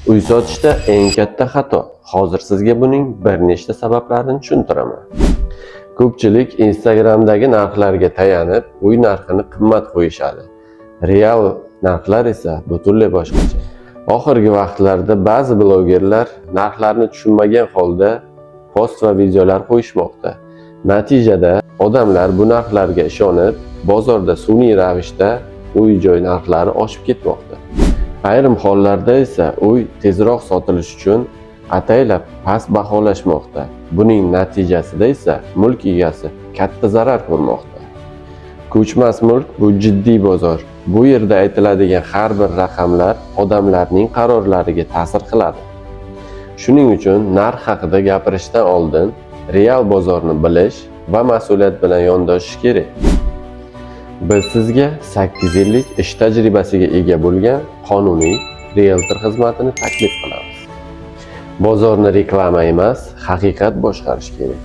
Uy sotishda eng katta xato. Hozir sizga buning bir nechta sabablarini tushuntiraman. Ko'pchilik Instagramdagi narxlarga tayanib, uy narxini qimmat qo'yishadi. Real narxlar esa butunlay boshqacha. Oxirgi vaqtlarda ba'zi blogerlar narxlarni tushunmagan holda post va videolar qo'yishmoqda. Natijada odamlar bu narxlarga ishonib, bozorda sun'iy ravishda uy-joy narxlari oshib ketmoqda. Ayrim hollarda esa uy tezroq sotilishi uchun ataylab past baholashmoqda. Buning natijasida esa mulk egasi katta zarar ko'rmoqda. Ko'chmas mulk bu jiddiy bozor. Bu yerda aytiladigan har bir raqamlar odamlarning qarorlariga ta'sir qiladi. Shuning uchun narx haqida gapirishdan oldin real bozorni bilish va mas'uliyat bilan yondashish kerak. Biz sizga 8 yillik ish tajribasiga ega bo'lgan qonuniy realtor xizmatini taklif qilamiz. Bozorni reklama emas, haqiqat boshqarish kerak.